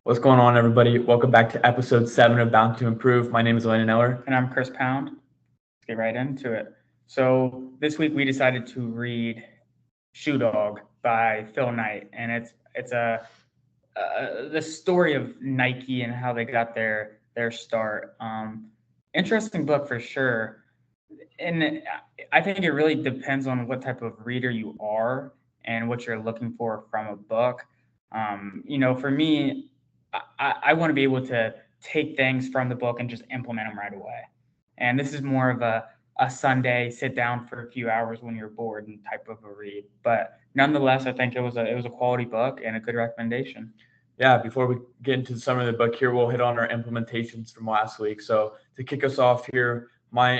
What's going on, everybody? Welcome back to episode 7 of Bound to Improve. My name is Landon Eller. And I'm Chris Pound. Let's get right into it. So this week we decided to read Shoe Dog by Phil Knight, and it's the story of Nike and how they got their start. Interesting book for sure, and I think it really depends on what type of reader you are and what you're looking for from a book. For me, I want to be able to take things from the book and just implement them right away. And this is more of a Sunday sit down for a few hours when you're bored and type of a read. But nonetheless, I think it was a quality book and a good recommendation. Yeah, before we get into the summary of the book here, we'll hit on our implementations from last week. So to kick us off here, my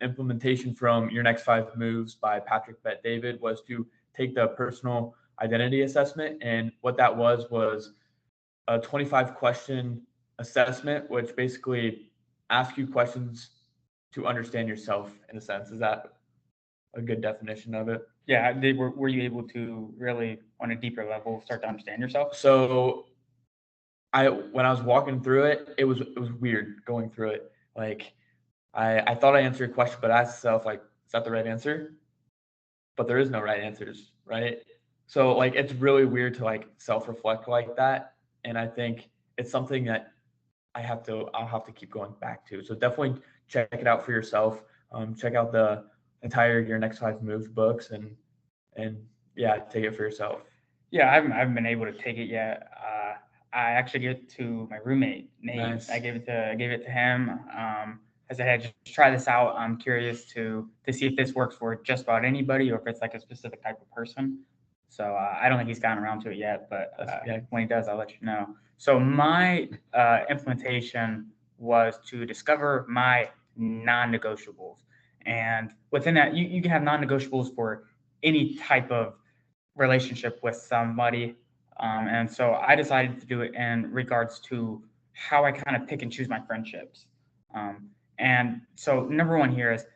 implementation from Your Next 5 Moves by Patrick Bet-David was to take the personal identity assessment. And what that was a 25-question assessment, which basically asks you questions to understand yourself in a sense. Is that a good definition of it? Yeah, were you able to really, on a deeper level, start to understand yourself? So when I was walking through it, it was weird going through it. Like I thought I answered a question, but I asked myself, like, is that the right answer? But there is no right answers, right? So like it's really weird to like self-reflect like that. And I think it's something that I'll have to keep going back to. So definitely check it out for yourself. Check out the entire Your Next 5 Moves books and yeah, take it for yourself. Yeah, I haven't been able to take it yet. I actually gave it to my roommate Nate. Nice. I gave it to him. I said, hey, just try this out. I'm curious to see if this works for just about anybody or if it's like a specific type of person. So I don't think he's gotten around to it yet, but Yeah. when he does, I'll let you know. So my implementation was to discover my non-negotiables, and within that, you can have non-negotiables for any type of relationship with somebody. And so I decided to do it in regards to how I kind of pick and choose my friendships. And so, number one here is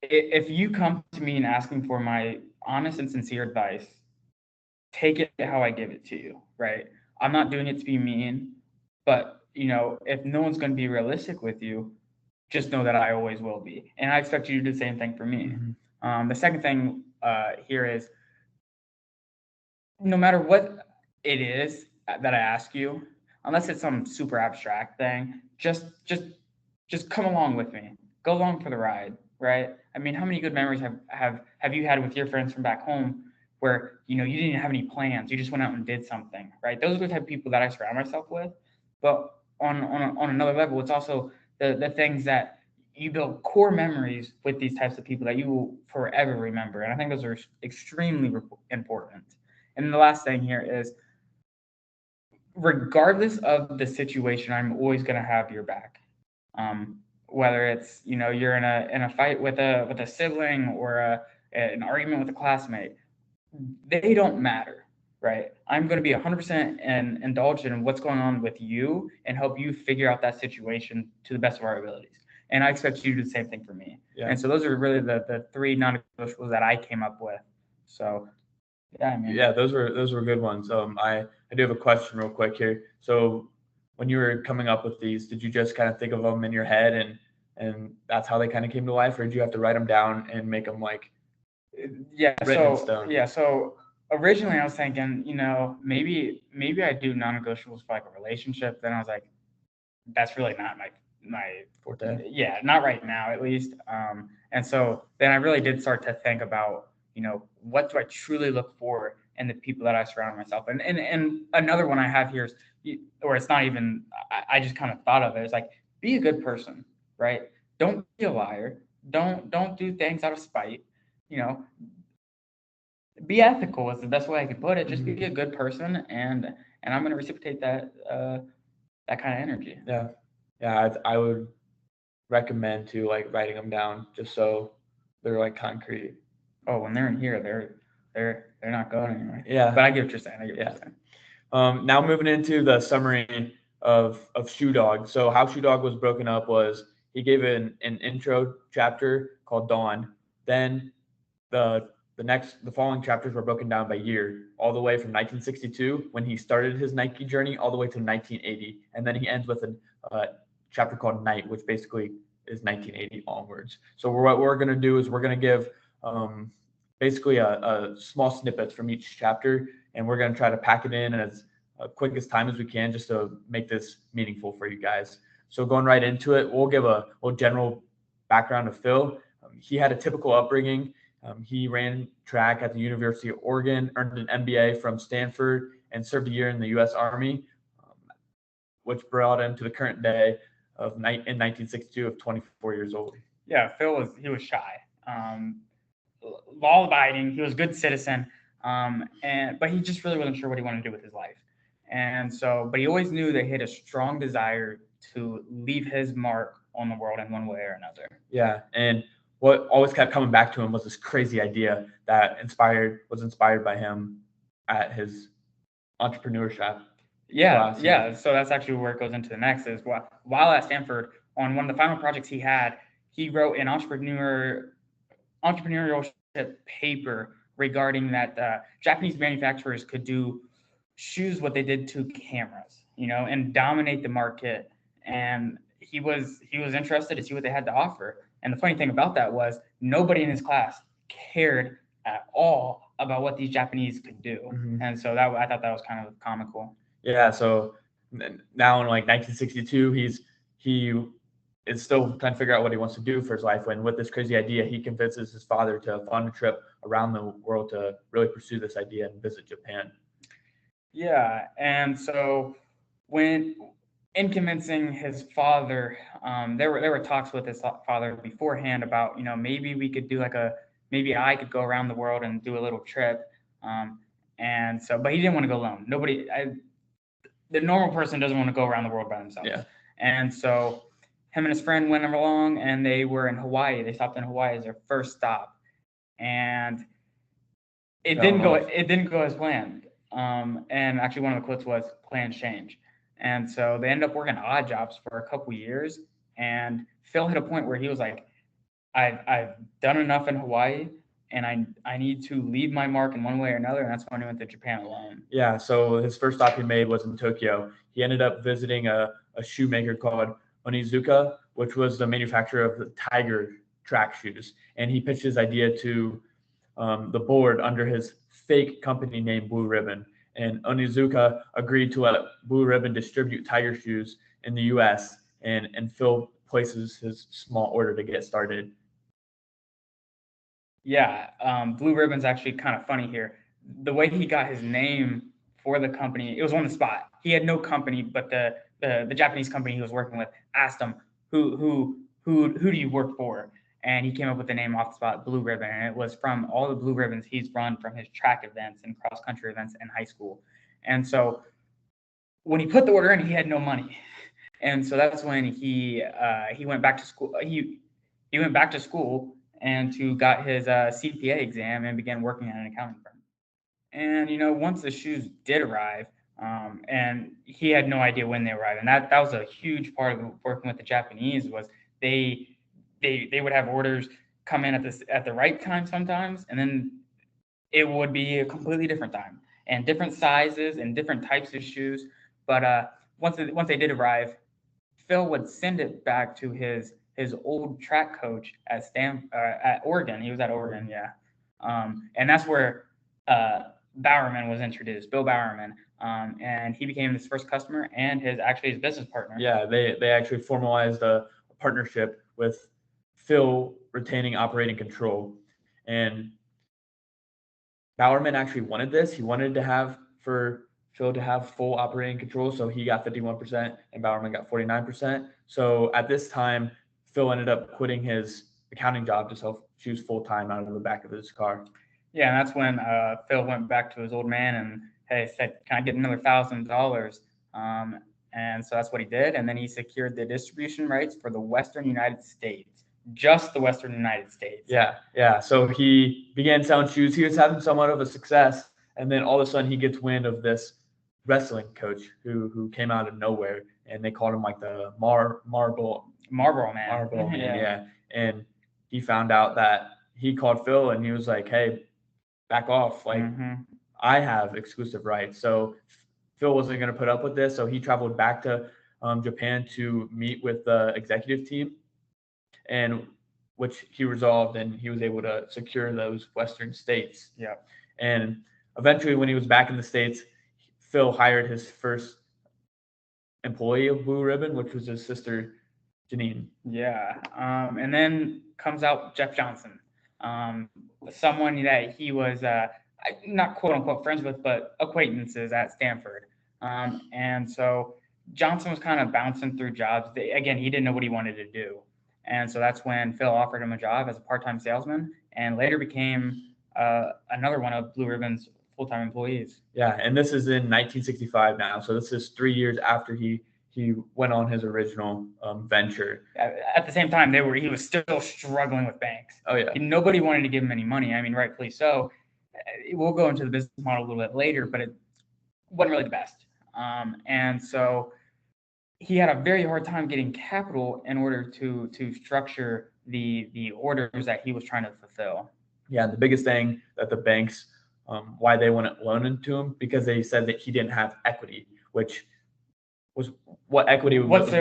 if you come to me and asking for my honest and sincere advice, take it how I give it to you, right? I'm not doing it to be mean, but if no one's going to be realistic with you, just know that I always will be. And I expect you to do the same thing for me. Mm-hmm. The second thing here is no matter what it is that I ask you, unless it's some super abstract thing, just come along with me. Go along for the ride, right? I mean, how many good memories have you had with your friends from back home where you didn't have any plans, you just went out and did something, right? Those are the type of people that I surround myself with. But on another level, it's also the things that you build core memories with these types of people that you will forever remember, and I think those are extremely important. And the last thing here is, regardless of the situation, I'm always going to have your back. Whether it's you're in a fight with a sibling or an argument with a classmate, they don't matter, right? I'm going to be 100% and indulged in what's going on with you and help you figure out that situation to the best of our abilities. And I expect you to do the same thing for me. Yeah. And so those are really the three non-negotiables that I came up with. So yeah, I mean, Yeah, those were good ones. I do have a question real quick here. So when you were coming up with these, did you just kind of think of them in your head and that's how they kind of came to life, or did you have to write them down and make them like written in stone? So originally I was thinking, maybe I do non-negotiables for like a relationship. Then I was like, that's really not my Forte. Yeah, not right now at least. And so then I really did start to think about, what do I truly look for in the people that I surround myself. And another one I have here is, or it's not even, I just kind of thought of it. It's like, be a good person, right? Don't be a liar. Don't do things out of spite. You know, be ethical is the best way I could put it. Just be a good person, and I'm going to reciprocate that kind of energy. Yeah, I would recommend to like writing them down just so they're like concrete. Oh, when they're in here, they're not going anywhere. Yeah, but I get what you're saying. I get what you're saying. Now moving into the summary of Shoe Dog. So how Shoe Dog was broken up was he gave an intro chapter called Dawn. Then the the following chapters were broken down by year, all the way from 1962 when he started his Nike journey, all the way to 1980, and then he ends with a chapter called Night, which basically is 1980 onwards. So what we're going to do is we're going to give basically a small snippets from each chapter, and we're going to try to pack it in as quick as time as we can, just to make this meaningful for you guys. So going right into it, we'll give a general background of Phil. He had a typical upbringing. He ran track at the University of Oregon, earned an MBA from Stanford, and served a year in the U.S. Army, which brought him to the current day in 1962 of 24 years old. Yeah, Phil was shy, law-abiding. He was a good citizen, but he just really wasn't sure what he wanted to do with his life. And so, but he always knew that he had a strong desire to leave his mark on the world in one way or another. Yeah, and what always kept coming back to him was this crazy idea that was inspired by him at his entrepreneurship. Yeah. So that's actually where it goes into the next is while at Stanford, on one of the final projects he had, he wrote an entrepreneurship paper regarding that Japanese manufacturers could do shoes what they did to cameras, and dominate the market. And he was interested to see what they had to offer. And the funny thing about that was nobody in his class cared at all about what these Japanese could do. Mm-hmm. And so I thought that was kind of comical. Yeah. So now in 1962, he is still trying to figure out what he wants to do for his life. When with this crazy idea, he convinces his father to fund a trip around the world to really pursue this idea and visit Japan. Yeah. And so when in convincing his father, there were talks with his father beforehand about, maybe we could do maybe I could go around the world and do a little trip. And so, but he didn't want to go alone. The normal person doesn't want to go around the world by themselves. Yeah. And so him and his friend went along, and they were in Hawaii. They stopped in Hawaii as their first stop. And it didn't go as planned. And actually one of the quotes was plans change. And so they ended up working odd jobs for a couple years. And Phil hit a point where he was like, I've done enough in Hawaii, and I need to leave my mark in one way or another. And that's when he went to Japan alone. Yeah. So his first stop he made was in Tokyo. He ended up visiting a shoemaker called Onitsuka, which was the manufacturer of the Tiger track shoes. And he pitched his idea to the board under his fake company name Blue Ribbon. And Onitsuka agreed to let Blue Ribbon distribute Tiger shoes in the U.S. and Phil places his small order to get started. Yeah, Blue Ribbon's actually kind of funny here. The way he got his name for the company, it was on the spot. He had no company, but the Japanese company he was working with asked him, who do you work for? And he came up with the name off the spot, Blue Ribbon. And it was from all the blue ribbons he's run from his track events and cross-country events in high school. And so when he put the order in, he had no money. And so that's when he went back to school. He went back to school and got his CPA exam and began working at an accounting firm. And, once the shoes did arrive, and he had no idea when they arrived. And that was a huge part of working with the Japanese was they would have orders come in at the right time sometimes, and then it would be a completely different time and different sizes and different types of shoes. But once they did arrive, Phil would send it back to his old track coach at Oregon. He was at Oregon, yeah. And that's where Bowerman was introduced, Bill Bowerman, and he became his first customer and his business partner. Yeah, they actually formalized a partnership with Phil retaining operating control. And Bowerman actually wanted this. He wanted to have for Phil to have full operating control. So he got 51% and Bowerman got 49%. So at this time, Phil ended up quitting his accounting job to sell shoes full time out of the back of his car. Yeah, and that's when Phil went back to his old man and said, "Can I get another $1,000?" And so that's what he did. And then he secured the distribution rights for the Western United States, just the Western United States. Yeah. So he began selling shoes. He was having somewhat of a success, and then all of a sudden he gets wind of this wrestling coach who came out of nowhere, and they called him like the Marlboro Man. Yeah. And he found out that he called Phil, and he was like, "Hey, back off. Like, I have exclusive rights. So Phil wasn't going to put up with this. So he traveled back to Japan to meet with the executive team, and which he resolved, and he was able to secure those Western states. Yeah. And eventually, when he was back in the States, Phil hired his first employee of Blue Ribbon, which was his sister, Janine. Yeah. And then comes out Jeff Johnson, someone that he was not quote unquote friends with, but acquaintances at Stanford. And so Johnson was kind of bouncing through jobs. Again, he didn't know what he wanted to do. And so that's when Phil offered him a job as a part-time salesman, and later became another one of Blue Ribbon's full-time employees. Yeah, and this is in 1965 now. So this is 3 years after he went on his original venture. At the same time, he was still struggling with banks. Oh yeah. Nobody wanted to give him any money. I mean, rightfully so. We'll go into the business model a little bit later, but it wasn't really the best. And so he had a very hard time getting capital in order to structure the orders that he was trying to fulfill. Yeah, the biggest thing that the banks, why they wouldn't loan it to him, because they said that he didn't have equity, which was what equity was. What's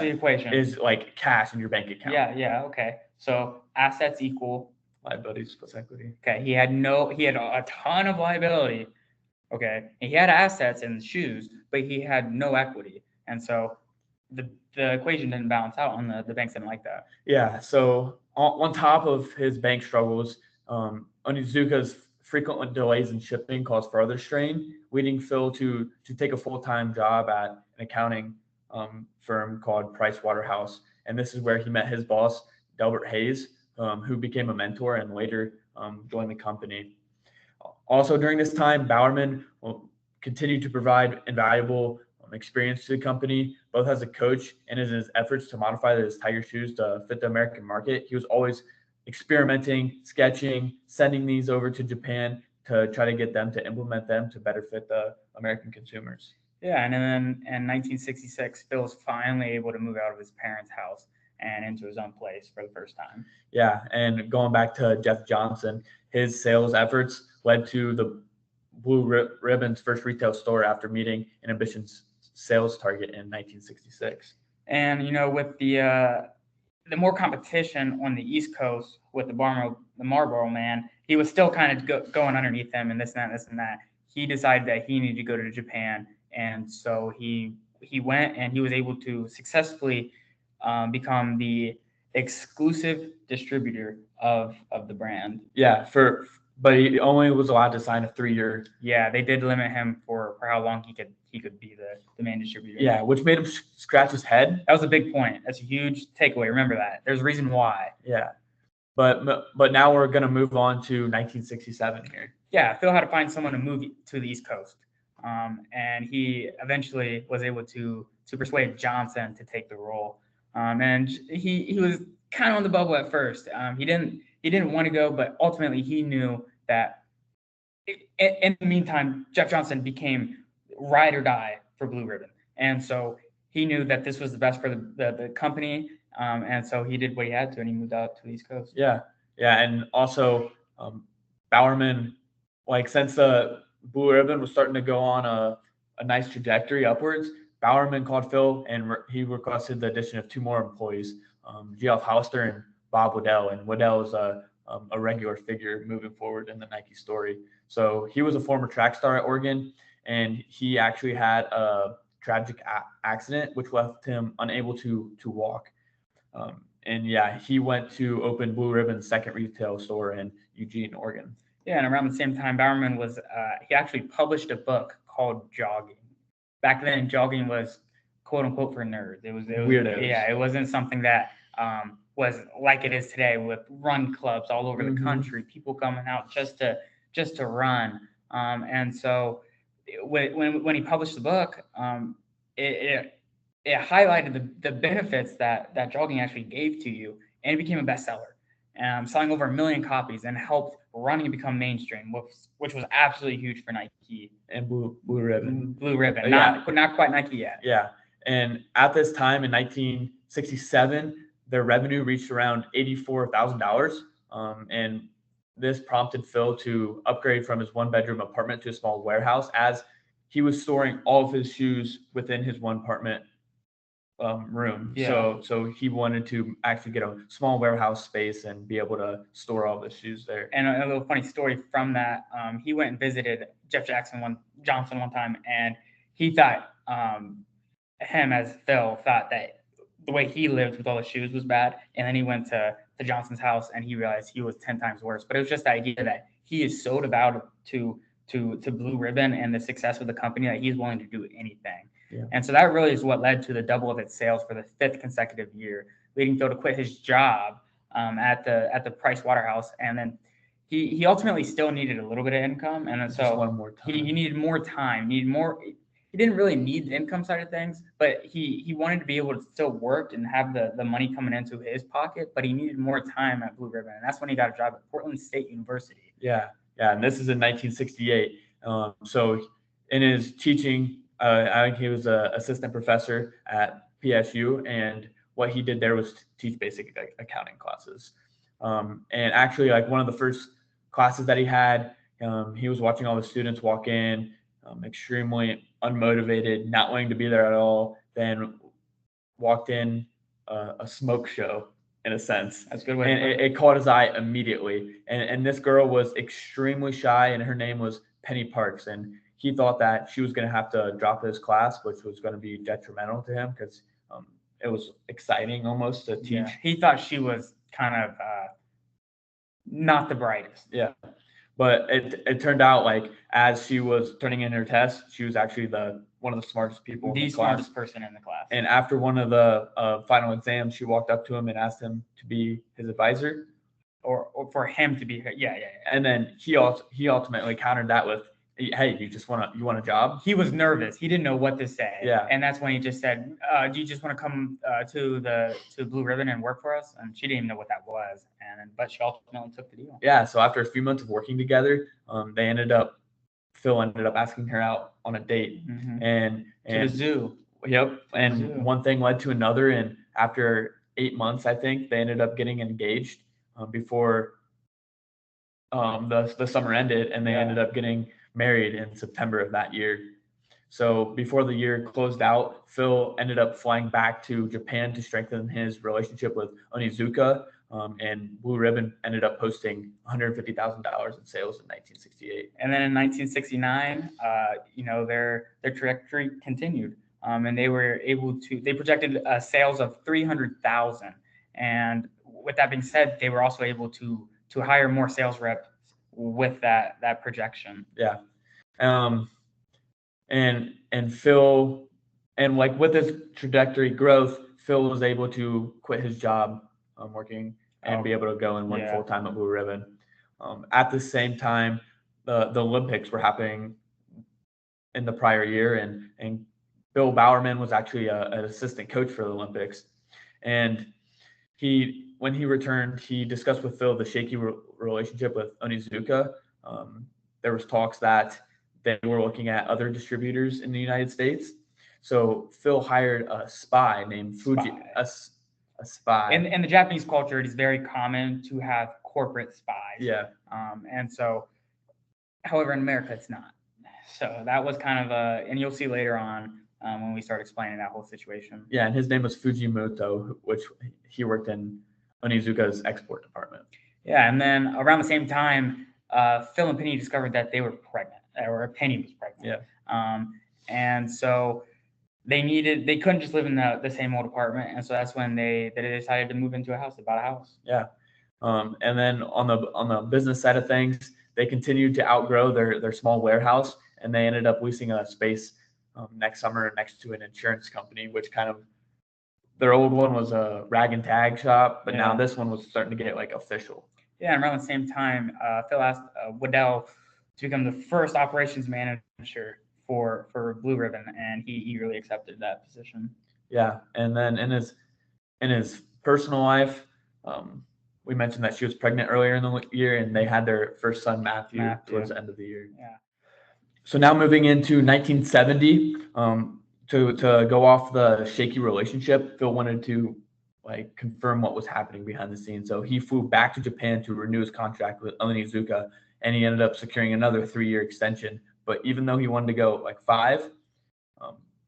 the equation? Is like cash in your bank account. Yeah. Okay. So assets equal liabilities plus equity. Okay. He had a ton of liability. Okay. And he had assets and shoes, but he had no equity. And so the equation didn't balance out on the banks didn't like that. Yeah. So on top of his bank struggles, Onitsuka's frequent delays in shipping caused further strain, leading Phil to take a full-time job at an accounting firm called Pricewaterhouse. And this is where he met his boss, Delbert Hayes, who became a mentor and later joined the company. Also during this time, Bowerman continued to provide invaluable experience to the company, both as a coach and in his efforts to modify his Tiger shoes to fit the American market. He was always experimenting, sketching, sending these over to Japan to try to get them to implement them to better fit the American consumers. Yeah, and then in 1966, Phil was finally able to move out of his parents' house and into his own place for the first time. Yeah, and going back to Jeff Johnson, his sales efforts led to the Blue Ribbon's first retail store after meeting an ambitious sales target in 1966. And with the more competition on the East Coast with the Marlboro Man, he was still kind of going underneath them and this and that. He decided that he needed to go to Japan, and so he went, and he was able to successfully become the exclusive distributor of the brand. Yeah, but he only was allowed to sign a 3-year. Yeah, they did limit him for how long he could be the main distributor. Yeah, which made him scratch his head. That was a big point. That's a huge takeaway. Remember that. There's a reason why. Yeah, but now we're gonna move on to 1967 here. Yeah, Phil had to find someone to move to the East Coast, and he eventually was able to persuade Johnson to take the role. And he was kind of on the bubble at first. He didn't want to go, but ultimately he knew that in the meantime, Jeff Johnson became ride or die for Blue Ribbon. And so he knew that this was the best for the company. And so he did what he had to, and he moved out to the East Coast. Yeah. And also Bowerman, since the Blue Ribbon was starting to go on a nice trajectory upwards, Bowerman called Phil and he requested the addition of 2 more employees, Geoff Hollister and Bob Waddell. And Waddell is a regular figure moving forward in the Nike story. So he was a former track star at Oregon, and he actually had a tragic accident which left him unable to walk. And yeah, he went to open Blue Ribbon's second retail store in Eugene, Oregon. Yeah, and around the same time, Bowerman he actually published a book called Jogging. Back then, jogging was quote unquote for nerds. It was weirdos. Yeah, it wasn't something that was like it is today with run clubs all over the country, people coming out just to run. And so when he published the book, it highlighted the benefits that jogging actually gave to you, and it became a bestseller, selling over 1 million copies, and helped running become mainstream, which was absolutely huge for Nike and Blue Ribbon. Blue Ribbon, not quite Nike yet. Yeah, and at this time in 1967, their revenue reached around $84,000, and this prompted Phil to upgrade from his one-bedroom apartment to a small warehouse, as he was storing all of his shoes within his one apartment room. Yeah. So he wanted to actually get a small warehouse space and be able to store all the shoes there. And a little funny story from that, he went and visited Jeff Johnson one time, and he thought him as Phil thought that the way he lived with all the shoes was bad. And then he went to Johnson's house and he realized he was 10 times worse. But it was just the idea that he is so devoted to Blue Ribbon and the success of the company that he's willing to do anything. Yeah. And so that really is what led to the double of its sales for the 5th consecutive year, leading Phil to quit his job at the Price Waterhouse. And then he ultimately still needed a little bit of income. And then so one more time. He needed more time, he didn't really need the income side of things, but he wanted to be able to still work and have the money coming into his pocket, but he needed more time at Blue Ribbon. And that's when he got a job at Portland State University. Yeah. And this is in 1968. So in his teaching, I think he was an assistant professor at PSU, and what he did there was teach basic accounting classes. And actually, like one of the first classes that he had, he was watching all the students walk in, extremely unmotivated, not wanting to be there at all. Then walked in a smoke show, in a sense. That's a good way. And it caught his eye immediately. And this girl was extremely shy, and her name was Penny Parks. And he thought that she was going to have to drop his class, which was going to be detrimental to him because it was exciting almost to teach. Yeah. He thought she was kind of not the brightest. Yeah. But it turned out, like, as she was turning in her test, she was actually one of the smartest people in the class. The smartest person in the class. And after one of the final exams, she walked up to him and asked him to be his advisor. Or for him to be, yeah. And then he ultimately countered that with, "Hey, you want a job?" He was nervous. He didn't know what to say. Yeah. And that's when he just said, "Do you just want to come to Blue Ribbon and work for us?" And she didn't even know what that was. But she ultimately took the deal. Yeah. So after a few months of working together, Phil ended up asking her out on a date, and to the zoo. Yep. And one thing led to another, and after 8 months, I think they ended up getting engaged before the summer ended, and they ended up getting married in September of that year. So before the year closed out, Phil ended up flying back to Japan to strengthen his relationship with Onitsuka, and Blue Ribbon ended up posting $150,000 in sales in 1968. And then in 1969, their trajectory continued, and they projected sales of 300,000. And with that being said, they were also able to hire more sales reps with that projection. Yeah. And Phil, and like with his trajectory growth, Phil was able to quit his job working and be able to go and work full time at Blue Ribbon. At the same time, the Olympics were happening in the prior year, and Bill Bowerman was actually an assistant coach for the Olympics. And when he returned, he discussed with Phil the shaky relationship with Onitsuka. There was talks that they were looking at other distributors in the United States. So Phil hired a spy named Fuji. A spy. In the Japanese culture, it is very common to have corporate spies. Yeah. And so, however, in America, it's not. So that was kind of and you'll see later on when we start explaining that whole situation. Yeah, and his name was Fujimoto, which he worked in Onitsuka's export department. Yeah, and then around the same time, Phil and Penny discovered that they were pregnant, or Penny was pregnant. Yeah. And so they couldn't just live in the same old apartment, and so that's when they decided to move into a house. They bought a house. Yeah. And then on the business side of things, they continued to outgrow their small warehouse, and they ended up leasing a space next summer next to an insurance company, which kind of, their old one was a rag and tag shop, but now this one was starting to get like official. Yeah, and around the same time, Phil asked Waddell to become the first operations manager for Blue Ribbon, and he eagerly accepted that position. Yeah, and then in his personal life, we mentioned that she was pregnant earlier in the year, and they had their first son Matthew towards the end of the year. Yeah. So now moving into 1970, to go off the shaky relationship, Phil wanted to like confirm what was happening behind the scenes. So he flew back to Japan to renew his contract with Onitsuka, and he ended up securing another 3-year extension. But even though he wanted to go like 5,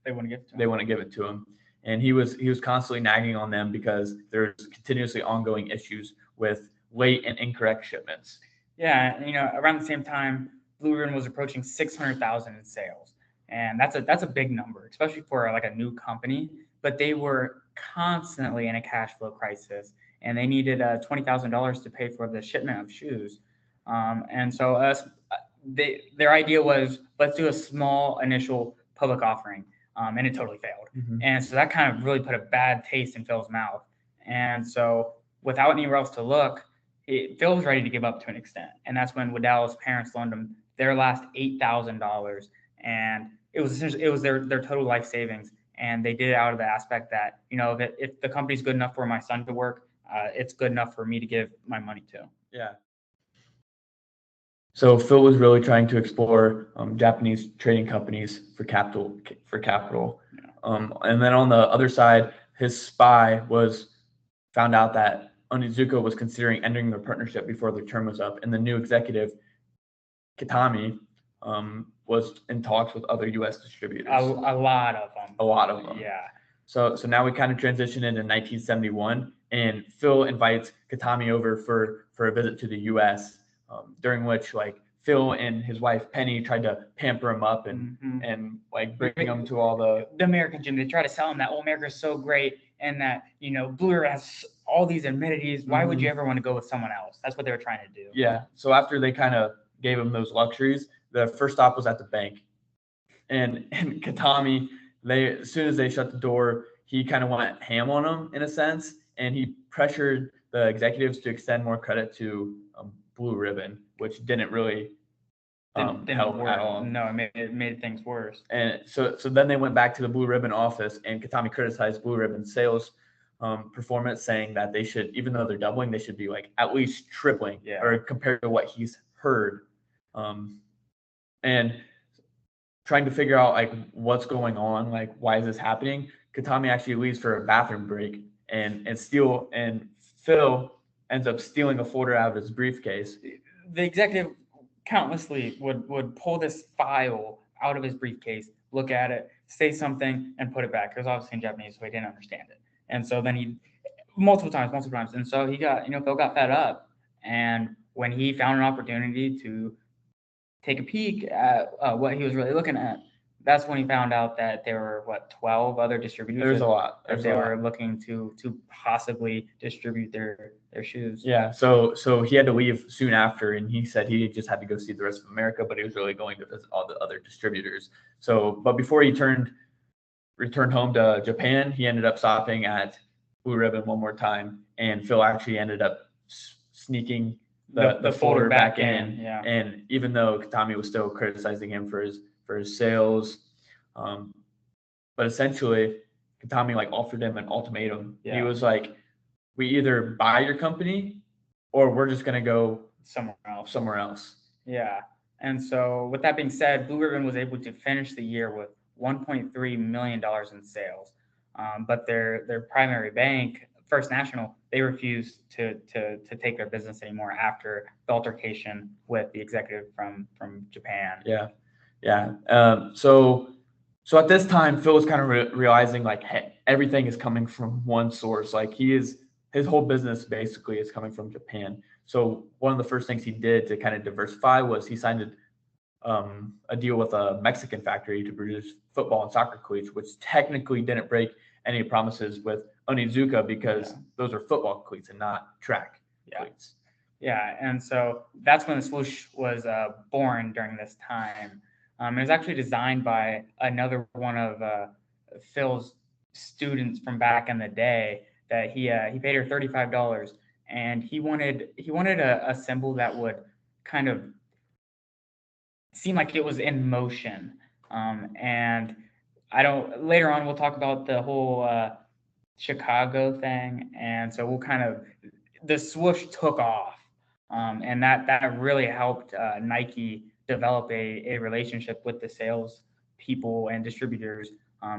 they wouldn't give it to him. They wouldn't give it to him, and he was constantly nagging on them because there's continuously ongoing issues with late and incorrect shipments. Yeah, around the same time, Blue Ribbon was approaching 600,000 in sales, and that's a big number, especially for like a new company. But they were constantly in a cash flow crisis, and they needed $20,000 to pay for the shipment of shoes. And so their idea was, let's do a small initial public offering, and it totally failed. Mm-hmm. And so that kind of really put a bad taste in Phil's mouth. And so without anywhere else to look, Phil was ready to give up to an extent. And that's when Waddell's parents loaned him their last $8,000, and it was their total life savings. And they did it out of the aspect that, if the company's good enough for my son to work, it's good enough for me to give my money to. Yeah. So Phil was really trying to explore Japanese trading companies for capital. Yeah. And then on the other side, his spy found out that Onitsuka was considering ending their partnership before their term was up, and the new executive, Kitami, was in talks with other U.S. distributors. A lot of them. A lot of them. Yeah. So now we kind of transition into 1971, and Phil invites Kitami over for a visit to the U.S., during which like Phil and his wife Penny tried to pamper him up and like bring him to all the American gym. They try to sell him that America is so great, and that Blue Ribbon has all these amenities. Why would you ever want to go with someone else? That's what they were trying to do. Yeah. So after they kind of gave him those luxuries, the first stop was at the bank, and Kitami, as soon as they shut the door, he kind of went ham on them in a sense, and he pressured the executives to extend more credit to Blue Ribbon, which didn't really didn't help work at all. No, it made things worse. And so then they went back to the Blue Ribbon office, and Kitami criticized Blue Ribbon's sales performance, saying that they should, even though they're doubling, they should be like at least tripling, or compared to what he's heard, and trying to figure out like what's going on, like why is this happening. Kitami actually leaves for a bathroom break, and Phil ends up stealing a folder out of his briefcase. The executive countlessly would pull this file out of his briefcase, look at it, say something, and put it back. It was obviously in Japanese, so he didn't understand it. And so then he multiple times. And so he got, Phil got fed up. And when he found an opportunity to take a peek at what he was really looking at, that's when he found out that there were 12 other distributors. There's a lot. That they were looking to possibly distribute their shoes. Yeah. So he had to leave soon after, and he said he just had to go see the rest of America, but he was really going to visit all the other distributors. But before he returned home to Japan, he ended up stopping at Blue Ribbon one more time, and Phil actually ended up sneaking the folder back in. Yeah. And even though Kitami was still criticizing him for his sales, but essentially Kitami like offered him an ultimatum. Yeah. He was like, we either buy your company or we're just going to go somewhere else. Yeah. And so with that being said, Blue Ribbon was able to finish the year with $1.3 million in sales. But their primary bank, First National, they refused to take their business anymore after the altercation with the executive from Japan. Yeah. So at this time, Phil was kind of realizing like, hey, everything is coming from one source. Like his whole business basically is coming from Japan. So one of the first things he did to kind of diversify was he signed a deal with a Mexican factory to produce football and soccer cleats, which technically didn't break any promises with Onitsuka because those are football cleats and not track cleats. Yeah, and so that's when the swoosh was born during this time. It was actually designed by another one of Phil's students from back in the day. That he paid her $35, and he wanted a symbol that would kind of seem like it was in motion. And later on we'll talk about the whole Chicago thing, and so the swoosh took off, and that really helped Nike develop a relationship with the sales people and distributors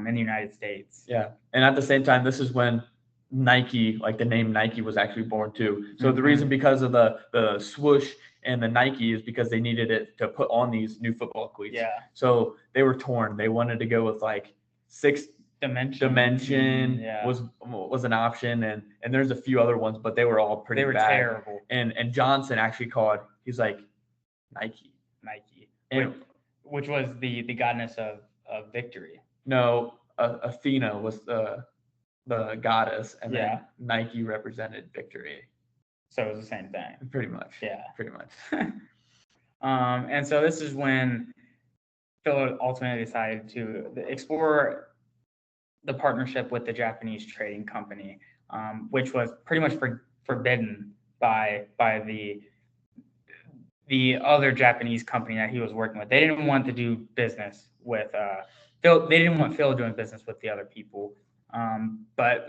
in the United States. Yeah, and at the same time, this is when Nike, like the name Nike, was actually born too. So the reason because of the swoosh and the Nike is because they needed it to put on these new football cleats. Yeah. So they were torn. They wanted to go with like 6 dimension was an option, and there's a few other ones, but they were all pretty bad. Terrible. And Johnson actually called. He's like Nike, and, which was the goddess of victory. No, Athena was the goddess, and then Nike represented victory. So it was the same thing. Pretty much. Yeah. Pretty much. And so this is when Phil ultimately decided to explore the partnership with the Japanese trading company, which was pretty much forbidden by the other Japanese company that he was working with. They didn't want to do business with Phil. They didn't want Phil doing business with the other people. But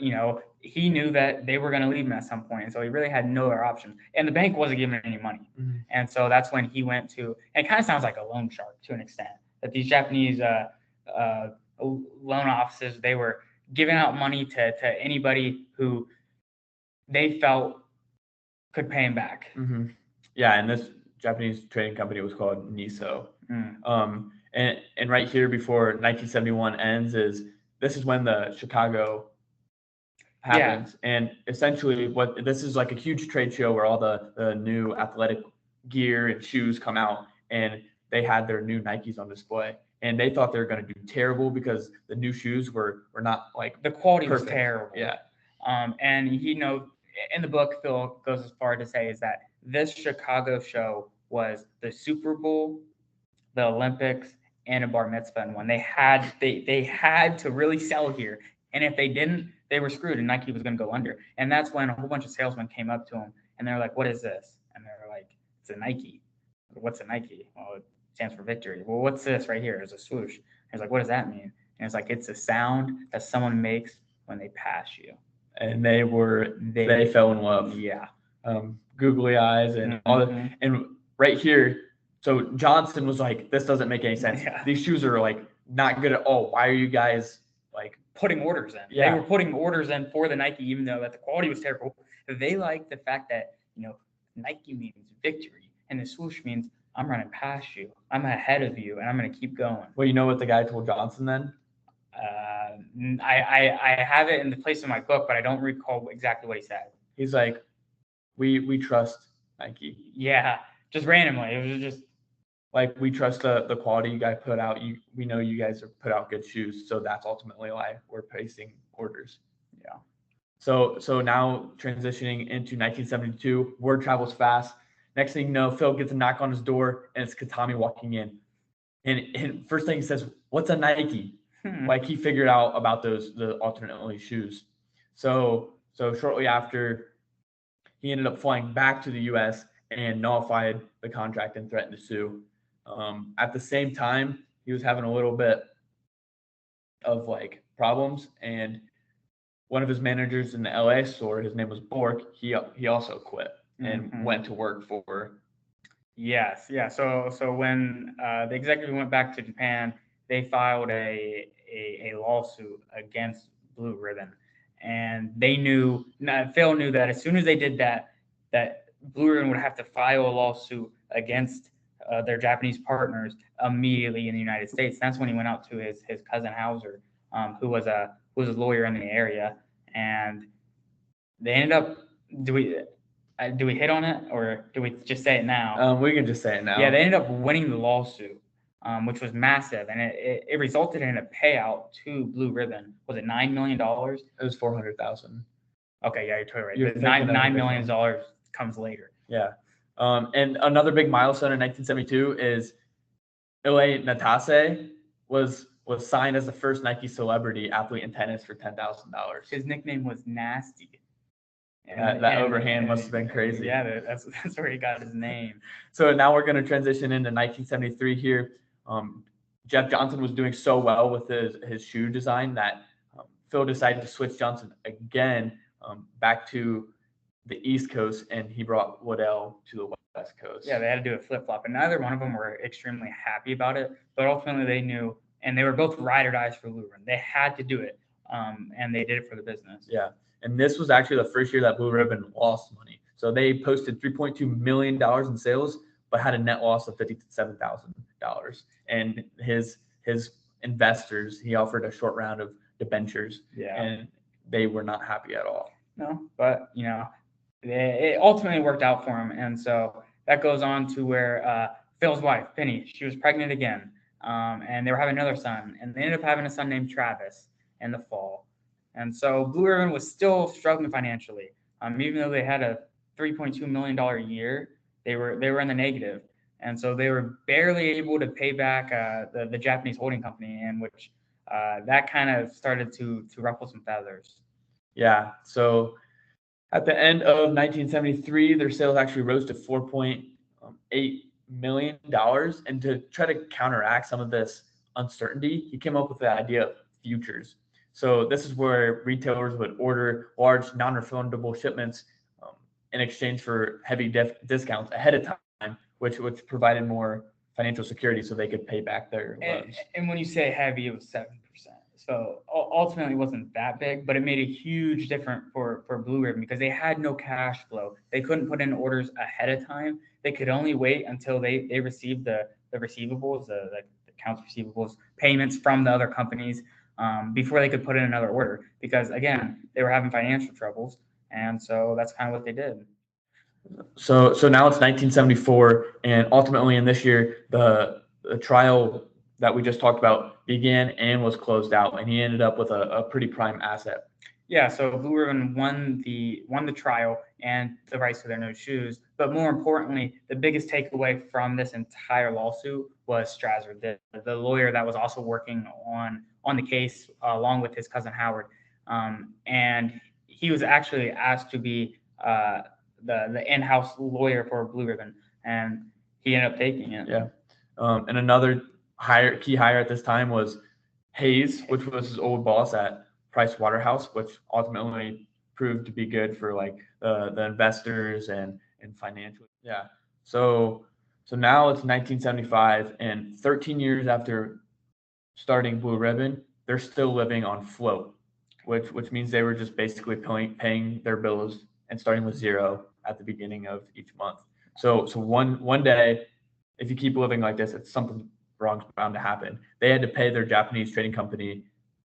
he knew that they were going to leave him at some point, and so he really had no other options. And the bank wasn't giving him any money, and so that's when he went to. And it kind of sounds like a loan shark to an extent. That these Japanese loan offices, they were giving out money to anybody who they felt could pay him back. Yeah, and this Japanese trading company was called Niso. And right here before 1971 ends this is when the Chicago happens. And essentially this is like a huge trade show where all the new athletic gear and shoes come out, and they had their new Nikes on display. And they thought they were going to do terrible because the new shoes were not like the quality perfect. Was terrible. Yeah. And in the book, Phil goes as far to say is that this Chicago show was the Super Bowl, the Olympics, and a bar mitzvah in one. They had to really sell here, and if they didn't, they were screwed, and Nike was going to go under. And that's when a whole bunch of salesmen came up to him, and they're like, "What is this?" And they're like, "It's a Nike." "What's a Nike?" "Well, it stands for victory." "Well, what's this right here?" "It's a swoosh." He's like, "What does that mean?" And it's like, it's a sound that someone makes when they pass you. And they fell in love. Yeah. Googly eyes and all that. And right here, so Johnson was like, "This doesn't make any sense. Yeah. These shoes are like not good at all. Why are you guys like putting orders in?" Yeah. They were putting orders in for the Nike, even though that the quality was terrible. They liked the fact that Nike means victory, and the swoosh means I'm running past you, I'm ahead of you, and I'm going to keep going. Well, you know what the guy told Johnson then? I have it in the place in my book, but I don't recall exactly what he said. He's like, we trust Nike. Yeah, just randomly. It was just like, we trust the quality you guys put out. We know you guys have put out good shoes, so that's ultimately why we're placing orders. Yeah. So now transitioning into 1972, word travels fast. Next thing you know, Phil gets a knock on his door, and it's Katami walking in. And first thing he says, "What's a Nike?" Like, he figured out about the alternately shoes. So shortly after, he ended up flying back to the U.S. and nullified the contract and threatened to sue. At the same time, he was having a little bit of like problems, and one of his managers in the LA store, his name was Bork, he also quit and went to work for. Yes, yeah. So when the executive went back to Japan, they filed a lawsuit against Blue Ribbon, and Phil knew that as soon as they did that Blue Ribbon would have to file a lawsuit against their Japanese partners immediately in the United States. That's when he went out to his cousin Hauser, who was a lawyer in the area, and they ended up. Do we hit on it, or do we just say it now? We can just say it now. Yeah, they ended up winning the lawsuit, which was massive, and it resulted in a payout to Blue Ribbon. Was it $9 million? It was $400,000. Okay, yeah, you're totally right. $9 million comes later. Yeah. And another big milestone in 1972 is Ile Natase was signed as the first Nike celebrity athlete in tennis for $10,000. His nickname was Nasty. And that overhand must have been crazy. Yeah, that's where he got his name. So now we're going to transition into 1973 here. Jeff Johnson was doing so well with his shoe design that Phil decided to switch Johnson again back to the East Coast, and he brought Waddell to the West Coast. Yeah, they had to do a flip-flop, and neither one of them were extremely happy about it, but ultimately they knew, and they were both ride or dies for Blue Ribbon. They had to do it, and they did it for the business. Yeah, And this was actually the first year that Blue Ribbon lost money. So they posted $3.2 million in sales, but had a net loss of $57,000. And his investors, he offered a short round of debentures, and they were not happy at all. No, but it ultimately worked out for him. And so that goes on to where Phil's wife, Penny, she was pregnant again. And they were having another son, and they ended up having a son named Travis in the fall. And so Blue Ribbon was still struggling financially. Even though they had a $3.2 million a year, they were in the negative. And so they were barely able to pay back the Japanese holding company, in which that kind of started to ruffle some feathers. Yeah. So at the end of 1973, their sales actually rose to $4.8 million. And to try to counteract some of this uncertainty, he came up with the idea of futures. So this is where retailers would order large non-refundable shipments in exchange for heavy discounts ahead of time, which provided more financial security so they could pay back their loans. And when you say heavy, it was 7%. So ultimately it wasn't that big, but it made a huge difference for Blue Ribbon because they had no cash flow. They couldn't put in orders ahead of time. They could only wait until they received the receivables, the accounts receivables, payments from the other companies before they could put in another order because, again, they were having financial troubles. And so that's kind of what they did. So now it's 1974, and ultimately in this year, the trial that we just talked about began and was closed out, and he ended up with a pretty prime asset. Yeah, so Blue Ribbon won the trial and the rights to their new shoes. But more importantly, the biggest takeaway from this entire lawsuit was Strasser, the lawyer that was also working on the case along with his cousin Howard. And he was actually asked to be the in-house lawyer for Blue Ribbon, and he ended up taking it. Yeah. And another key hire at this time was Hayes, which was his old boss at Price Waterhouse, which ultimately proved to be good for like the investors and financial. Yeah. So now it's 1975, and 13 years after starting Blue Ribbon, they're still living on float, which means they were just basically paying their bills and starting with zero at the beginning of each month. So one day, if you keep living like this, it's something wrong's bound to happen. They had to pay their Japanese trading company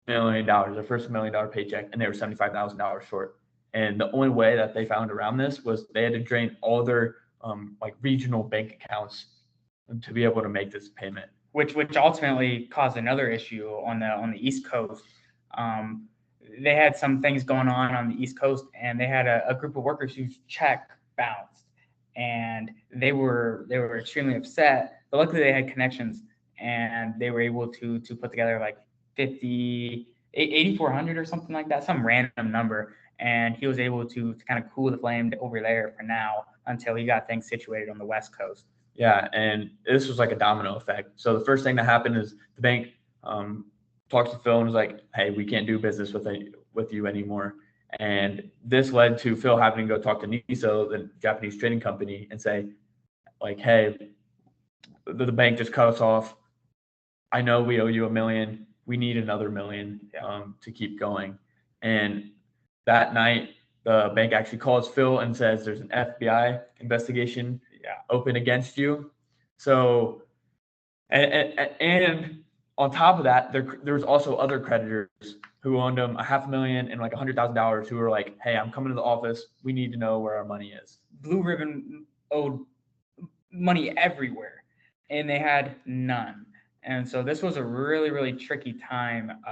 $1 million, their first $1 million paycheck, and they were $75,000 short. And the only way that they found around this was they had to drain all their like regional bank accounts to be able to make this payment. Which ultimately caused another issue on the East Coast. They had some things going on the East Coast, and they had a group of workers whose check bounced, and they were extremely upset. But luckily, they had connections, and they were able to put together like 8,400 or something like that, some random number. And he was able to kind of cool the flame over there for now until he got things situated on the West Coast. Yeah, and this was like a domino effect. So the first thing that happened is the bank talks to Phil and was like, "Hey, we can't do business with you anymore." And this led to Phil having to go talk to Niso, the Japanese trading company, and say, like, "Hey, the bank just cut us off. I know we owe you $1 million. We need another $1 million to keep going." And that night, the bank actually calls Phil and says there's an FBI investigation open against you. So, and on top of that, there was also other creditors who owed him $500,000 and like $100,000 who were like, "Hey, I'm coming to the office. We need to know where our money is." Blue Ribbon owed money everywhere, and they had none. And so this was a really, really tricky time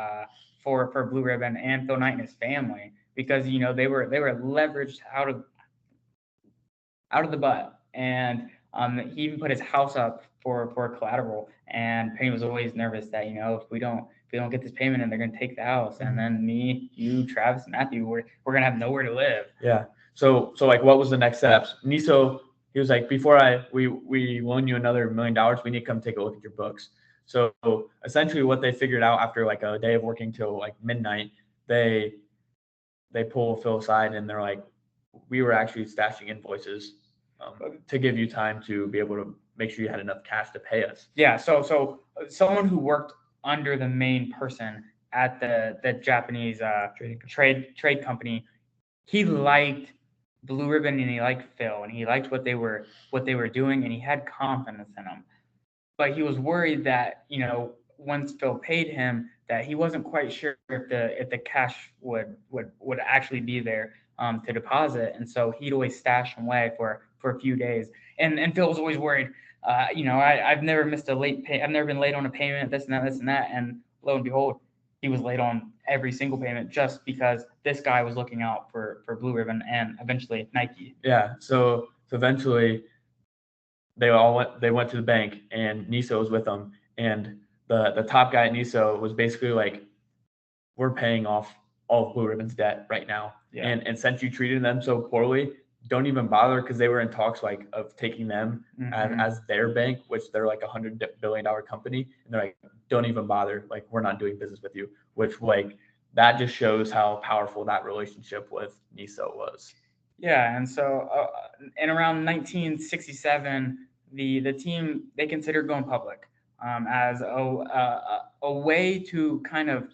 for Blue Ribbon and Phil Knight and his family because they were leveraged out of the butt. And he even put his house up for collateral. And Penny was always nervous that if we don't get this payment, and they're going to take the house, and then me, you, Travis, and Matthew, we're going to have nowhere to live. Yeah. So like, what was the next steps? Niso, he was like, before we loan you another $1 million, we need to come take a look at your books. So essentially, what they figured out after like a day of working till like midnight, they pull Phil aside and they're like, "We were actually stashing invoices to give you time to be able to make sure you had enough cash to pay us." Yeah. So someone who worked under the main person at the Japanese trade company he liked Blue Ribbon and he liked Phil and he liked what they were doing and he had confidence in them. But he was worried that, once Phil paid him, that he wasn't quite sure if the cash would actually be there to deposit, and so he'd always stash them away for a few days. And Phil was always worried. I've never missed a late pay. I've never been late on a payment. This and that, this and that. And lo and behold, he was late on every single payment just because this guy was looking out for Blue Ribbon and eventually Nike. Yeah. So eventually they went to the bank and Niso was with them, and the top guy at Niso was basically like, we're paying off all of Blue Ribbon's debt right now. Yeah. And since you treated them so poorly, don't even bother, because they were in talks like of taking them as their bank, which they're like $100 billion company. And they're like, don't even bother. Like, we're not doing business with you, which like that just shows how powerful that relationship with Niso was. Yeah. And so in around 1967, the team, they considered going public as a way to kind of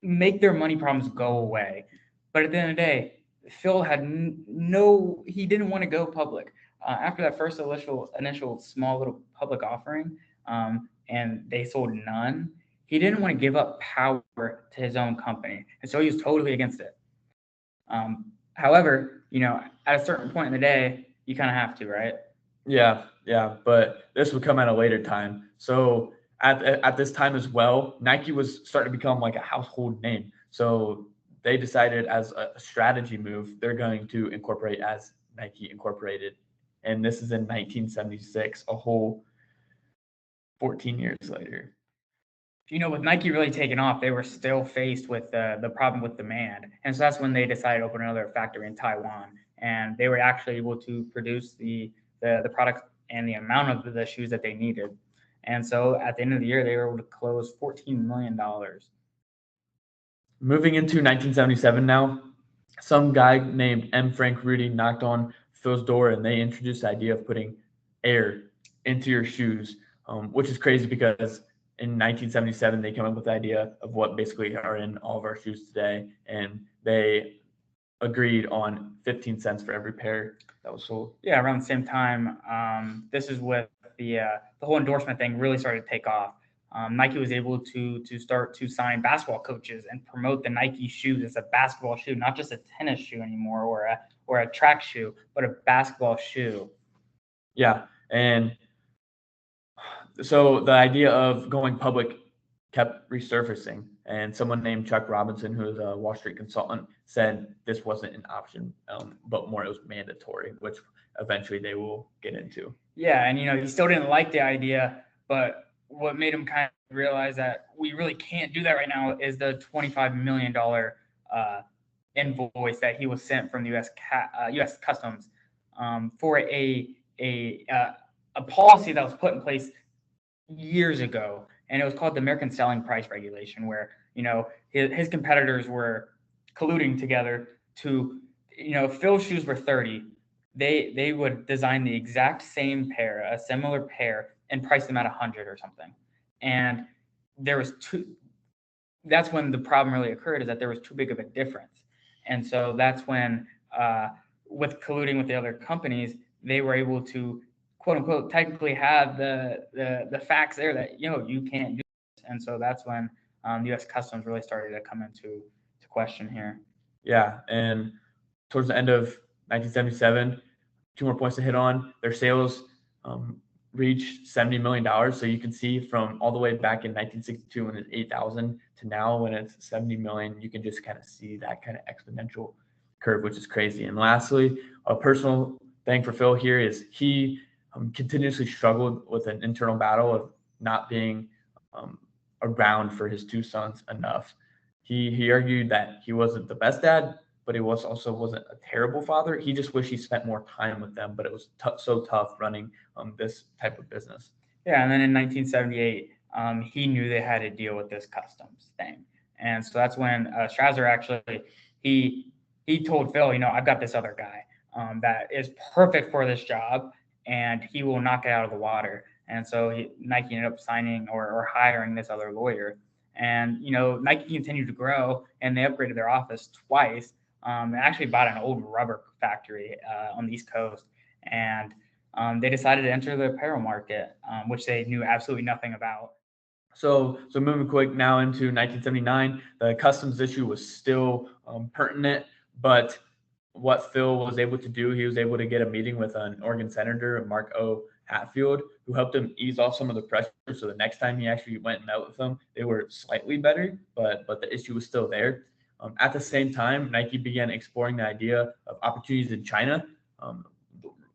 make their money problems go away. But at the end of the day, Phil had he didn't want to go public. After that first initial small little public offering, and they sold none, he didn't want to give up power to his own company. And so he was totally against it. However, at a certain point in the day, you kind of have to, right? Yeah. But this would come at a later time. So at this time as well, Nike was starting to become like a household name. So they decided, as a strategy move, they're going to incorporate as Nike Incorporated. And this is in 1976, a whole 14 years later. With Nike really taking off, they were still faced with the problem with demand. And so that's when they decided to open another factory in Taiwan. And they were actually able to produce the product and the amount of the shoes that they needed. And so at the end of the year, they were able to close $14 million. Moving into 1977 now, some guy named M. Frank Rudy knocked on Phil's door, and they introduced the idea of putting air into your shoes, which is crazy because in 1977, they came up with the idea of what basically are in all of our shoes today, and they agreed on 15 cents for every pair that was sold. Yeah, around the same time, this is with the whole endorsement thing really started to take off. Nike was able to start to sign basketball coaches and promote the Nike shoes as a basketball shoe, not just a tennis shoe anymore or a track shoe, but a basketball shoe. Yeah, and so the idea of going public kept resurfacing, and someone named Chuck Robinson, who is a Wall Street consultant, said this wasn't an option, but more it was mandatory, which eventually they will get into. Yeah, and he still didn't like the idea, but what made him kind of realize that we really can't do that right now is the $25 million invoice that he was sent from the U.S. Customs for a policy that was put in place years ago, and it was called the American Selling Price Regulation, where his competitors were colluding together to, if Phil's shoes were 30, they would design the exact same pair, a similar pair, and price them at 100 or something. And that's when the problem really occurred, is that there was too big of a difference. And so that's when, with colluding with the other companies, they were able to, quote unquote, technically have the facts there that, you can't do this. And so that's when the U.S. Customs really started to come into question here. Yeah. And towards the end of 1977, 2 more points to hit on. Their sales reached $70 million. So you can see from all the way back in 1962 when it's 8,000 to now when it's 70 million, you can just kind of see that kind of exponential curve, which is crazy. And lastly, a personal thing for Phil here is he continuously struggled with an internal battle of not being around for his two sons enough. He argued that he wasn't the best dad, but he also wasn't a terrible father. He just wished he spent more time with them, but it was so tough running this type of business. Yeah, and then in 1978, he knew they had to deal with this customs thing. And so that's when Strasser actually, he told Phil, I've got this other guy that is perfect for this job, and he will knock it out of the water. And so Nike ended up signing or hiring this other lawyer. And, Nike continued to grow, and they upgraded their office twice. actually bought an old rubber factory on the East Coast, and they decided to enter the apparel market, which they knew absolutely nothing about. So moving quick now into 1979, the customs issue was still pertinent, but what Phil was able to do, he was able to get a meeting with an Oregon senator, Mark O. Hatfield, who helped him ease off some of the pressure. So the next time he actually went and met with them, they were slightly better, but the issue was still there. At the same time, Nike began exploring the idea of opportunities in China.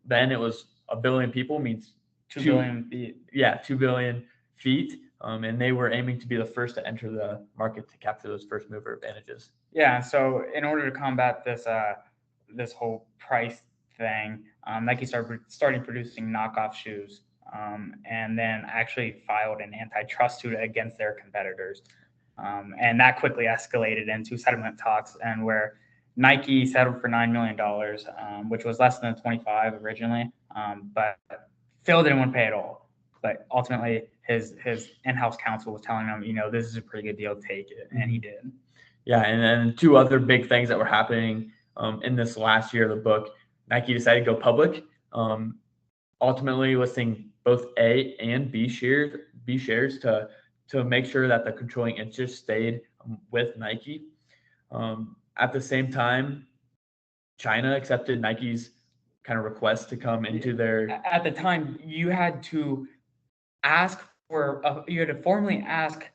Then it was a billion people means 2 billion feet. Yeah, 2 billion feet. And they were aiming to be the first to enter the market to capture those first mover advantages. Yeah. So in order to combat this this whole price thing, Nike started producing knockoff shoes, and then actually filed an antitrust suit against their competitors. And that quickly escalated into settlement talks, and where Nike settled for $9 million, which was less than 25 originally, but Phil didn't want to pay at all. But ultimately, his in-house counsel was telling him, this is a pretty good deal, take it, and he did. Yeah, and then two other big things that were happening in this last year of the book. Nike decided to go public, ultimately listing both A and B shares to make sure that the controlling interest stayed with Nike. At the same time, China accepted Nike's kind of request to come into their. At the time, you had to formally ask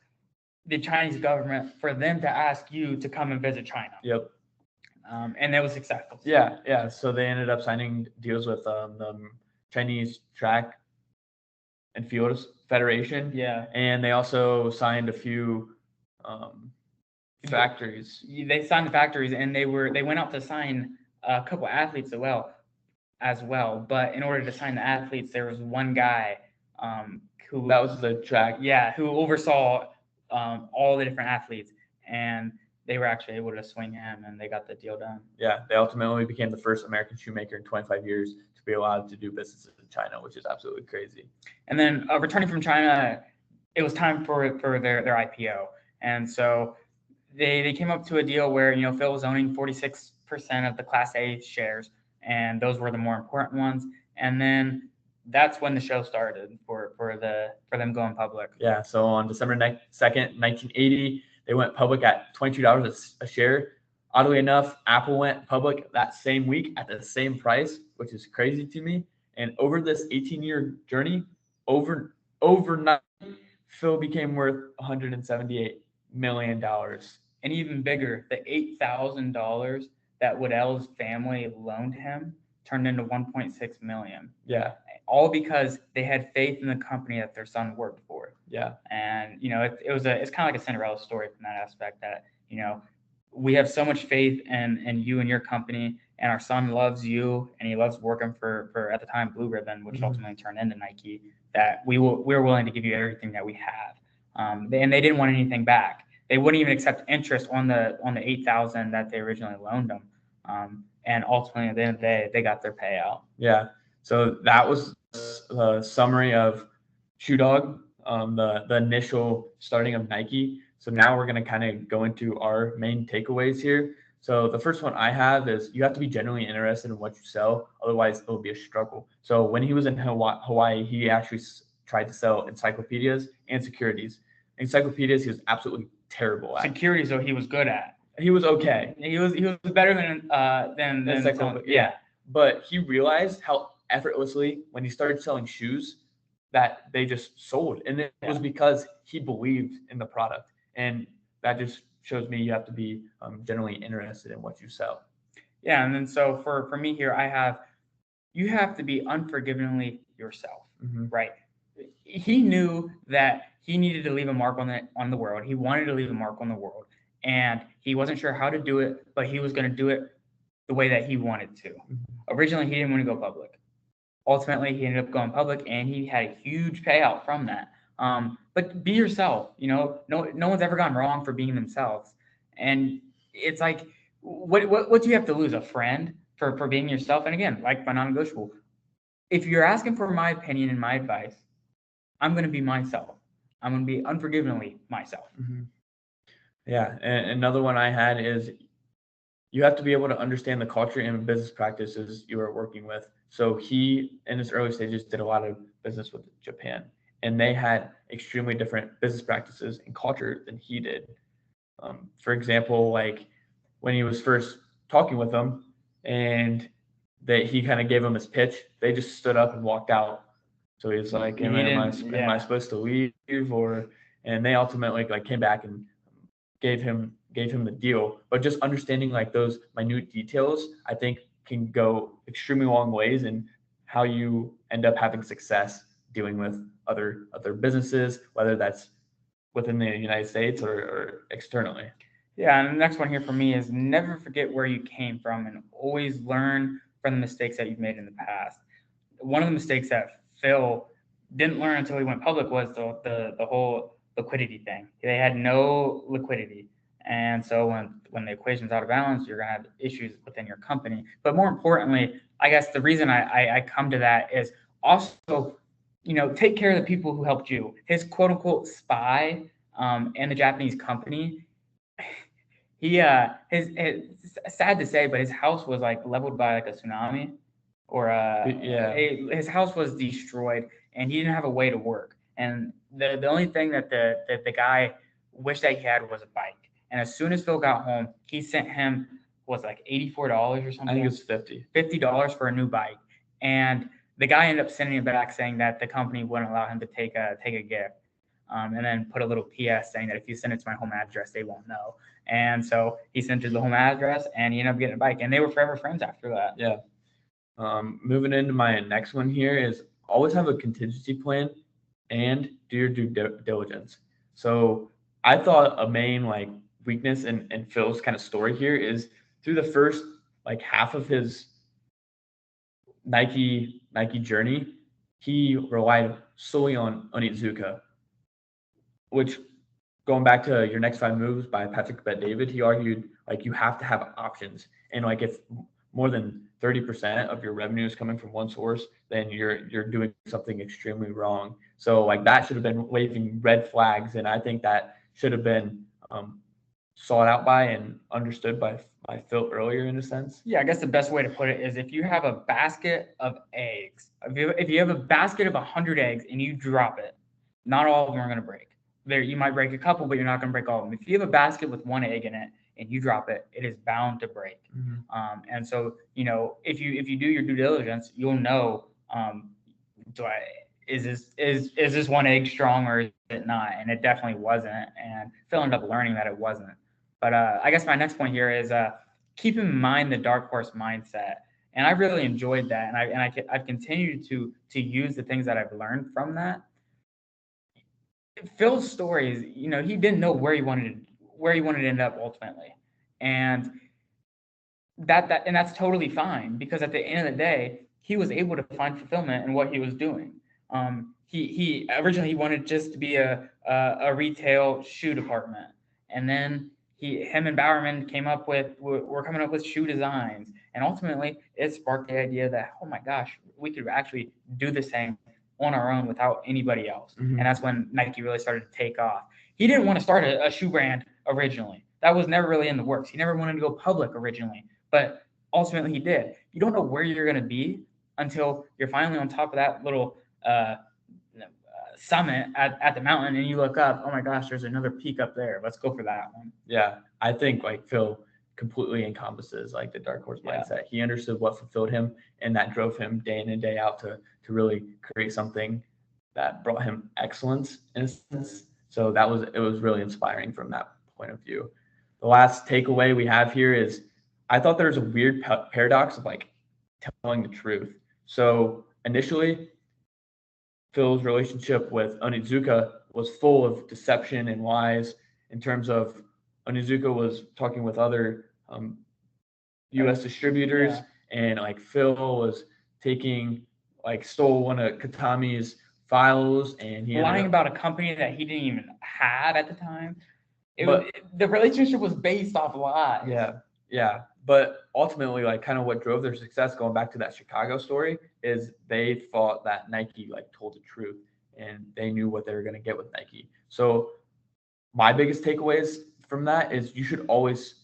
the Chinese government for them to ask you to come and visit China. Yep. And that was successful. Yeah. So they ended up signing deals with the Chinese Track and Field Federation. Yeah. And they also signed a few factories. They signed the factories, and they went out to sign a couple athletes as well. But in order to sign the athletes, there was one guy who that was the track. Yeah, who oversaw all the different athletes, and they were actually able to swing him, and they got the deal done. Yeah, they ultimately became the first American shoemaker in 25 years to be allowed to do business in China, which is absolutely crazy. And then returning from China, it was time for their IPO, and so they came up to a deal where Phil was owning 46% of the Class A shares, and those were the more important ones. And then that's when the show started for them going public. Yeah. So on December 2nd, 1980, they went public at $22 a share. Oddly enough, Apple went public that same week at the same price, which is crazy to me. And over this 18-year journey, overnight, Phil became worth $178 million. And even bigger, the $8,000 that Waddell's family loaned him turned into $1.6 million. Yeah. All because they had faith in the company that their son worked for. Yeah. And it's kind of like a Cinderella story from that aspect, that we have so much faith in you and your company, and our son loves you, and he loves working for at the time Blue Ribbon, which ultimately turned into Nike, that we're willing to give you everything that we have. And they didn't want anything back. They wouldn't even accept interest on the $8,000 that they originally loaned them. And ultimately, at the end of the day, they got their payout. Yeah. So that was the summary of Shoe Dog, the initial starting of Nike. So now we're going to kind of go into our main takeaways here. So the first one I have is you have to be genuinely interested in what you sell. Otherwise, it will be a struggle. So when he was in Hawaii, he actually tried to sell encyclopedias and securities. Encyclopedias, he was absolutely terrible at. Securities, though, he was good at. He was okay. He was better than encyclopedias. Yeah. But he realized how effortlessly, when he started selling shoes, that they just sold. And it was because he believed in the product. And that just shows me you have to be genuinely interested in what you sell. Yeah. And then so for me here, you have to be unforgivingly yourself, right? He knew that he needed to leave a mark on the world. He wanted to leave a mark on the world. And he wasn't sure how to do it, but he was going to do it the way that he wanted to. Originally, he didn't want to go public. Ultimately, he ended up going public, and he had a huge payout from that. But be yourself. No one's ever gone wrong for being themselves. And it's like, what do you have to lose? A friend for being yourself? And again, like my non-negotiable, if you're asking for my opinion and my advice, I'm going to be myself. I'm going to be unforgivingly myself. Yeah. And another one I had is you have to be able to understand the culture and business practices you are working with. So he, in his early stages, did a lot of business with Japan, and they had extremely different business practices and culture than he did. For example, like when he was first talking with them, and that he kind of gave them his pitch, they just stood up and walked out. So he's like, am I supposed to leave or? And they ultimately like came back and gave him the deal. But just understanding like those minute details, I think can go extremely long ways in how you end up having success dealing with other businesses, whether that's within the United States or externally. Yeah, and the next one here for me is never forget where you came from and always learn from the mistakes that you've made in the past. One of the mistakes that Phil didn't learn until he went public was the whole liquidity thing. They had no liquidity. And so when the equation's out of balance, you're gonna have issues within your company. But more importantly, I guess the reason I come to that is also, take care of the people who helped you. His quote unquote spy and the Japanese company, it's sad to say, but his house was like leveled by like a tsunami, or his house was destroyed, and he didn't have a way to work. And the only thing that the guy wished that he had was a bike. And as soon as Phil got home, he sent him was like $84 or something. I think it was $50 for a new bike, and the guy ended up sending it back saying that the company wouldn't allow him to take a gift. And then put a little PS saying that if you send it to my home address, they won't know. And so he sent it to the home address, and he ended up getting a bike, and they were forever friends after that. Yeah. Moving into my next one here is always have a contingency plan and do your due diligence. So I thought a main like weakness in Phil's kind of story here is through the first like half of his Nike journey, he relied solely on Onitsuka, which going back to Your Next Five Moves by Patrick Bet-David, he argued like you have to have options. And like if more than 30% of your revenue is coming from one source, then you're doing something extremely wrong. So like that should have been waving red flags. And I think that should have been sought out by and understood by Phil earlier in a sense. Yeah, I guess the best way to put it is if you have a basket of eggs, if you have a basket of 100 eggs and you drop it, not all of them are going to break. You might break a couple, but you're not going to break all of them. If you have a basket with one egg in it and you drop it, it is bound to break. Mm-hmm. And so, if you do your due diligence, you'll know, is this one egg strong or is it not? And it definitely wasn't. And Phil ended up learning that it wasn't. But I guess my next point here is keep in mind the dark horse mindset. And I really enjoyed that, and I've continued to use the things that I've learned from that. Phil's story is, he didn't know where he wanted to end up ultimately, and that's totally fine, because at the end of the day, he was able to find fulfillment in what he was doing. He originally wanted just to be a retail shoe department, and then him and Bowerman were coming up with shoe designs, and ultimately it sparked the idea that, oh my gosh, we could actually do the same on our own without anybody else. Mm-hmm. And that's when Nike really started to take off. He didn't want to start a shoe brand originally. That was never really in the works. He never wanted to go public originally, but ultimately he did. You don't know where you're going to be until you're finally on top of that little summit at the mountain, and you look up, oh my gosh, there's another peak up there. Let's go for that one. Yeah, I think like Phil completely encompasses like the dark horse mindset. He understood what fulfilled him, and that drove him day in and day out to really create something that brought him excellence in a sense. So it was really inspiring from that point of view. The last takeaway we have here is I thought there was a weird paradox of like telling the truth. So initially, Phil's relationship with Onitsuka was full of deception and lies in terms of Onitsuka was talking with other U.S. distributors, and like Phil was stole one of Katami's files, and he lying about a company that he didn't even have at the time. The relationship was based off lies. Yeah. But ultimately, like kind of what drove their success, going back to that Chicago story, is they thought that Nike like told the truth, and they knew what they were going to get with Nike. So my biggest takeaways from that is you should always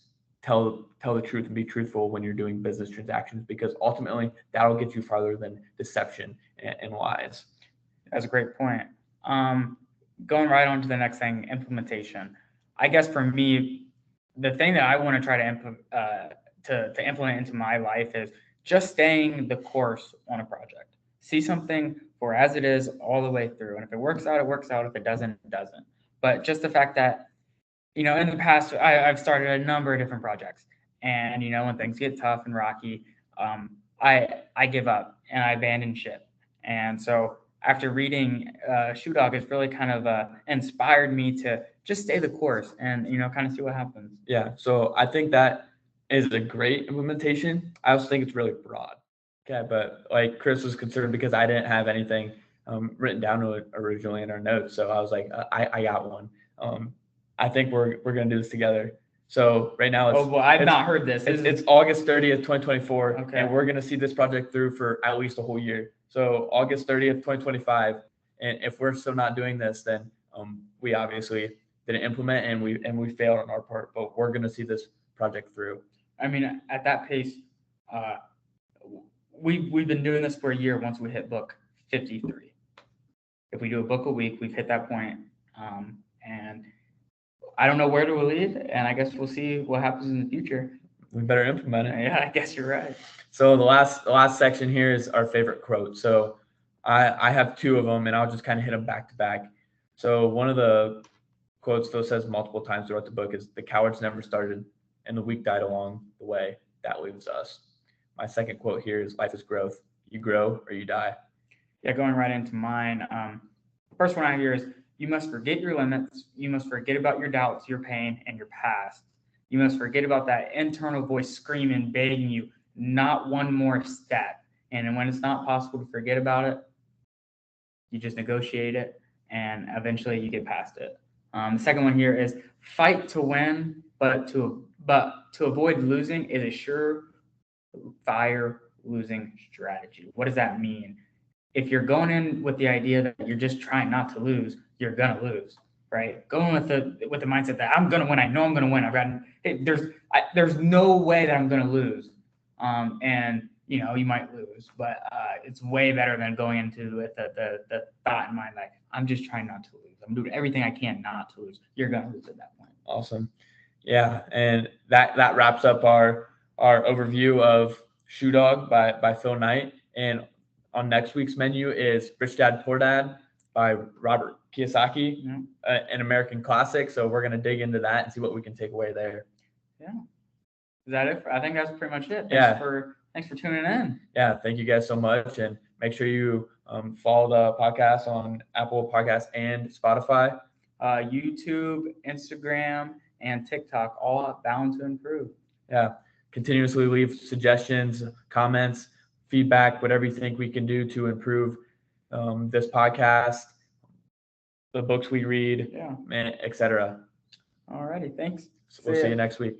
tell the truth and be truthful when you're doing business transactions, because ultimately that'll get you farther than deception and lies. That's a great point. Going right on to the next thing, implementation. I guess for me, the thing that I want to try to implement into my life is just staying the course on a project. See something for as it is all the way through. And if it works out, it works out. If it doesn't, it doesn't. But just the fact that, in the past, I've started a number of different projects. And, when things get tough and rocky, I give up and I abandon ship. And so after reading Shoe Dog, it's really kind of inspired me to just stay the course and, kind of see what happens. Yeah. So I think that is a great implementation. I also think it's really broad. Okay. But like Chris was concerned because I didn't have anything written down originally in our notes. So I was like, I got one. I think we're going to do this together. So right now I've not heard this. It's August 30th, 2024. Okay. And we're going to see this project through for at least a whole year. So August 30th, 2025. And if we're still not doing this, then we obviously didn't implement and we failed on our part, but we're going to see this project through. I mean, at that pace, we've been doing this for a year once we hit book 53. If we do a book a week, we've hit that point. And I don't know where to lead, and I guess we'll see what happens in the future. We better implement it. Yeah, I guess you're right. So the last section here is our favorite quote. So I have two of them, and I'll just kind of hit them back to back. So one of the quotes though says multiple times throughout the book is, "The cowards never started, and the weak died along the way. That leaves us." My second quote here is, "Life is growth. You grow or you die." Yeah, going right into mine. The first one I hear is, "You must forget your limits. You must forget about your doubts, your pain, and your past. You must forget about that internal voice screaming, begging you, not one more step. And when it's not possible to forget about it, you just negotiate it, and eventually you get past it." The second one here is, "Fight to win, but to avoid losing is a surefire losing strategy." What does that mean? If you're going in with the idea that you're just trying not to lose, you're gonna lose, right? Going with the mindset that I'm gonna win, I know I'm gonna win. There's no way that I'm gonna lose, and you might lose, but it's way better than going into with the thought in mind like, I'm just trying not to lose. I'm doing everything I can not to lose. You're gonna lose at that point. Awesome. Yeah, and that wraps up our overview of Shoe Dog by Phil Knight. And on next week's menu is Rich Dad Poor Dad by Robert Kiyosaki, an American classic. So we're going to dig into that and see what we can take away there. Yeah. Is that it? I think that's pretty much it. Thanks for tuning in. Yeah, thank you guys so much. And make sure you follow the podcast on Apple Podcasts and Spotify. YouTube, Instagram, and TikTok, all bound to improve. Yeah. Continuously leave suggestions, comments, feedback, whatever you think we can do to improve this podcast, the books we read, etc. All righty. Thanks. So we'll see you next week.